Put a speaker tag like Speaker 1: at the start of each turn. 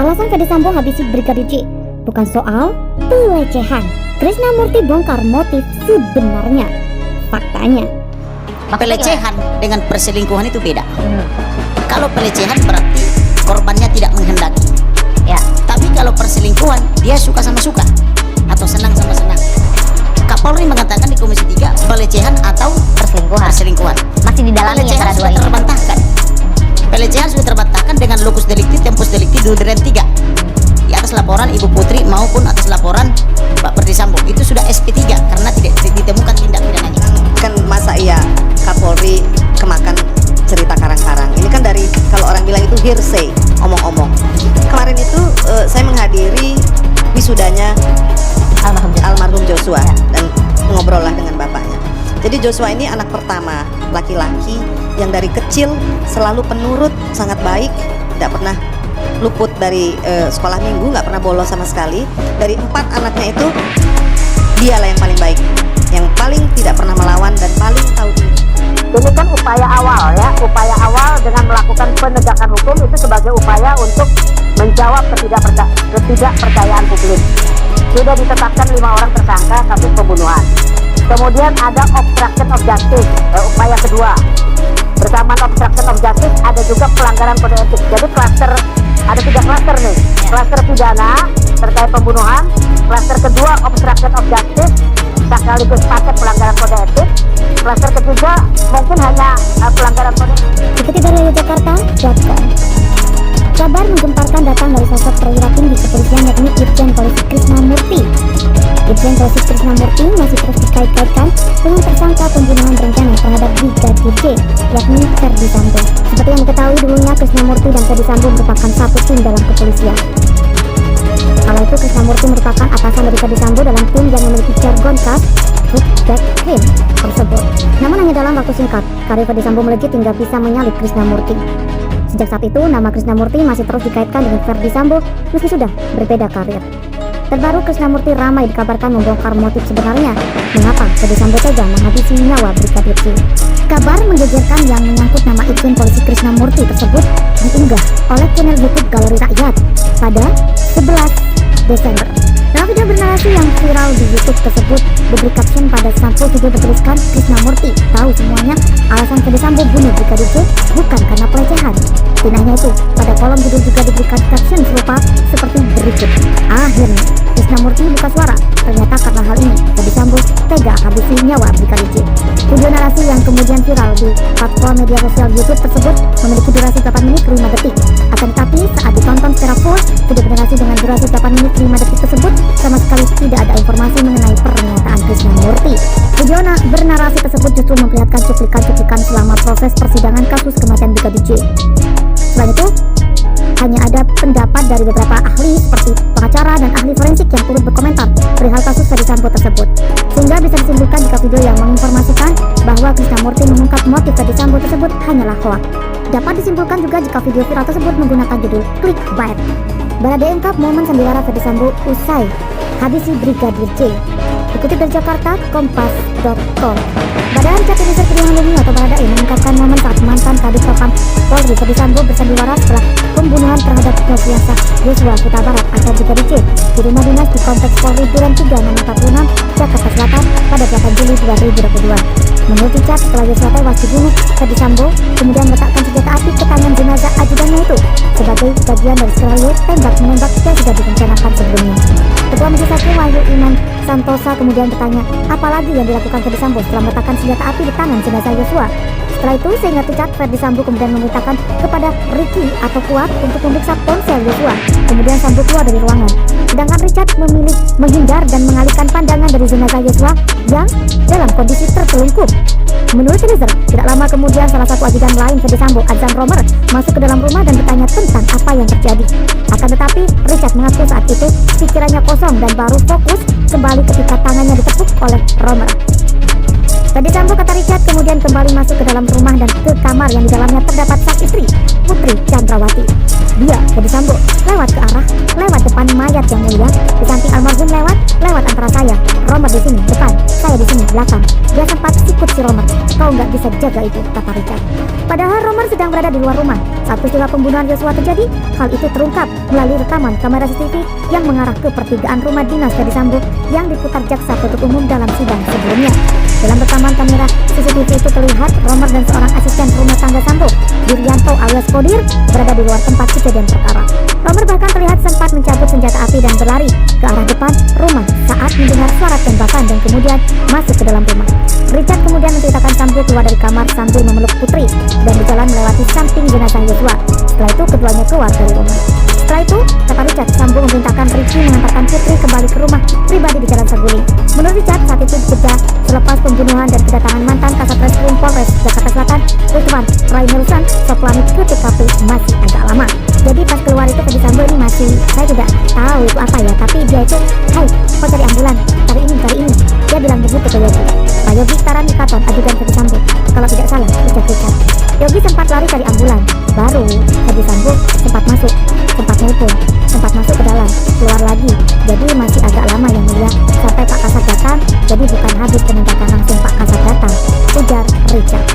Speaker 1: Alasan Ferdy Sambo habisi Brigadir J bukan soal pelecehan. Krisnamurti bongkar motif sebenarnya. Faktanya,
Speaker 2: pelecehan dengan perselingkuhan itu beda. Kalau pelecehan berarti korbannya tidak menghendaki.
Speaker 3: Ya.
Speaker 2: Tapi kalau perselingkuhan dia suka sama suka atau senang sama senang. Kapolri mengatakan di Komisi 3 pelecehan atau perselingkuhan.
Speaker 3: Masih didalami
Speaker 2: pelecehan
Speaker 3: antara dua
Speaker 2: sudah
Speaker 3: ini.
Speaker 2: terbantahkan. Pelecehan sudah terbantahkan dengan locus delicti, tempus delicti, duren 3 di atas laporan Ibu Putri maupun atas laporan Pak Ferdy Sambo. Itu sudah SP3 karena tidak ditemukan tindak pidananya.
Speaker 4: Kan masa iya Kapolri kemakan cerita karang-karang. Ini kan dari, kalau orang bilang itu hearsay, omong-omong. Kemarin itu saya menghadiri wisudanya almarhum Joshua dan ngobrol lah dengan bapaknya. Jadi Joshua ini anak pertama laki-laki yang dari kecil selalu penurut, sangat baik, tidak pernah luput dari sekolah minggu, nggak pernah bolos sama sekali. Dari 4 anaknya itu dialah yang paling baik, yang paling tidak pernah melawan dan paling tahu diri.
Speaker 5: Ini kan upaya awal ya, upaya awal dengan melakukan penegakan hukum itu sebagai upaya untuk menjawab ketidakpercayaan publik. Sudah ditetapkan 5 orang tersangka kasus pembunuhan. Kemudian ada obstruction of justice, upaya kedua. Bersamaan obstruction of justice ada juga pelanggaran kode etik. Jadi ada 3 klaster nih. Klaster pidana terkait pembunuhan, klaster kedua obstruction of justice sekaligus paket pelanggaran kode etik, klaster ketiga mungkin hanya pelanggaran kode etik.
Speaker 1: ikuti dari Jakarta.com. Kabar menggemparkan datang dari sosok perwira tinggi kepolisian yakni Irjen Polisi Krisnamurti. Irjen Polisi Krisnamurti masih terus dikait-kaitkan dengan tersangka pembunuhan berencana terhadap Brigadir J yakni Ferdy Sambo. Seperti yang diketahui dulunya, Krisnamurti dan Ferdy Sambo merupakan satu tim dalam kepolisian. Kala itu Krisnamurti merupakan atasan dari Ferdy Sambo dalam tim yang memiliki jargon khas Hook That Crime tersebut. Namun hanya dalam waktu singkat, karir Ferdy Sambo melejit hingga bisa menyalip Krisnamurti. Sejak saat itu, nama Krisnamurti masih terus dikaitkan dengan Ferdy Sambo meski sudah berbeda karir. Terbaru, Krisnamurti ramai dikabarkan membongkar motif sebenarnya mengapa Ferdy Sambo tega menghabisi nyawa Brigadir J. Kabar menggegerkan yang menyangkut nama Irjen Polisi Krisnamurti tersebut diunggah oleh channel YouTube Galeri Rakyat pada 11 Desember. Dalam video bernarasi yang viral di YouTube tersebut diberi caption pada sampul video bertuliskan Krisnamurti tahu semuanya alasan Ferdy Sambo bunuh Brigadir J bukan karena pelecehan. Tinanya itu, pada kolom judul juga diberikan caption serupa seperti berikut. Akhirnya, Krisnamurti buka suara. Ternyata karena hal ini, Ferdy Sambo tega habisi nyawa Brigadir J. Video narasi yang kemudian viral di platform media sosial YouTube tersebut memiliki durasi 8 menit 5 detik. Akan tetapi, saat ditonton secara full, video bernarasi dengan durasi 8 menit 5 detik tersebut sama sekali tidak ada informasi mengenai pernyataan Krisnamurti. Video bernarasi tersebut justru memperlihatkan cuplikan-cuplikan selama proses persidangan kasus kematian Brigadir J. Selain itu, hanya ada pendapat dari beberapa ahli seperti pengacara dan ahli forensik yang turut berkomentar perihal kasus Ferdy Sambo tersebut. Sehingga bisa disimpulkan jika video yang menginformasikan bahwa Krisnamurti mengungkap motif Ferdy Sambo tersebut hanyalah hoax. Dapat disimpulkan juga jika video viral tersebut menggunakan judul clickbait. Baradae ungkap momen sandiwara Ferdy Sambo usai habisi Brigadir J. Dikutip dari Jakarta, Kompas.com. Badan Richard Eliezer Pudiang Lumiu atau Baradae mengungkapkan momen saat mantan Kadif Propam Polri Ferdy Sambo bersandiwara setelah pembunuhan terhadap Nofriansah Yosua Huta Barat atau Brigadir J di rumah dinas di Kompleks Polri Duren 3 Nomor 46 Jakarta Selatan pada 8 Juli 2022. Menurut Richard, setelah Yosua tewas dibunuh, Ferdy Sambo kemudian meletakkan senjata api ke tangan jenazah ajudannya itu sebagai bagian dari skenario tembak-menembak yang sudah direncanakan sebelumnya. Ketua Majelis Hakim Wahyu Iman Santosa kemudian bertanya, apalagi yang dilakukan Ferdy Sambo setelah meletakkan senjata api di tangan jenazah Yosua. Setelah itu, seingat Richard, Ferdy Sambo kemudian memerintahkan kepada Ricky atau Kuat untuk memeriksa ponsel Yosua. Kemudian Sambo keluar dari ruangan. Sedangkan Richard memilih menghindar dan mengalihkan pandangan dari jenazah Yosua yang dalam kondisi tertelungkup. Menurut Eliezer, tidak lama kemudian salah satu ajudan lain Ferdy Sambo, Adzan Romer, masuk ke dalam rumah dan bertanya tentang apa yang terjadi. Akan tetapi, Richard mengaku saat itu pikirannya kosong dan baru fokus kembali ketika tangannya ditepuk oleh Romer. Ferdi Sambo, kata Richard, kemudian kembali masuk ke dalam rumah dan ke kamar yang di dalamnya terdapat sang istri, Putri Chandrawati. Dia, Ferdi Sambo, lewat depan mayat yang mulia, di samping almarhum lewat antara saya, Romer di sini depan, saya di sini belakang. Dia sempat sikut si Romer. Kau nggak bisa jaga itu, kata Richard. Padahal Romer sedang berada di luar rumah saat peristiwa pembunuhan Yosua terjadi. Hal itu terungkap melalui rekaman kamera CCTV yang mengarah ke pertigaan rumah dinas Ferdi Sambo yang diputar jaksa penuntut umum dalam sidang sebelumnya. Dalam rekaman kamera CCTV itu terlihat Romer dan seorang asisten rumah tangga Sambo, Diryanto alias Kodir, berada di luar tempat kejadian perkara. Romer bahkan terlihat sempat mencabut senjata api dan berlari ke arah depan rumah saat mendengar suara tembakan dan kemudian masuk ke dalam rumah. Richard kemudian menceritakan Sambo keluar dari kamar sambil memeluk Putri dan berjalan melewati samping jenazah Yosua. Setelah itu keduanya keluar dari rumah. Setelah itu, kata Richard, Sambo memerintahkan Ricky mengantarkan Putri kembali ke rumah pribadi di Jalan Saguling. Menurut Richard, saat itu jeda selepas pembunuhan dan kedatangan mantan Kasat Reskrim Polres Jakarta Selatan, Ridwan Rai Melsan, Soplanit ke TKP masih agak lama. Jadi pas keluar itu Ferdi Sambo ini masih, saya tidak tahu itu apa ya, tapi dia itu, hai, kau cari ambulan, cari ini. Dia bilang begitu ke Yogi. Pak Yogi Tarani Katon, ajudan Ferdi Sambo, kalau tidak salah, Richard. Yogi sempat lari cari ambulan, baru Ferdi Sambo sempat masuk ke dalam, keluar lagi. Jadi masih agak lama yang mulia sampai Pak Kasat datang. Jadi bukan habis penindakan langsung Pak Kasat datang, ujar Richard.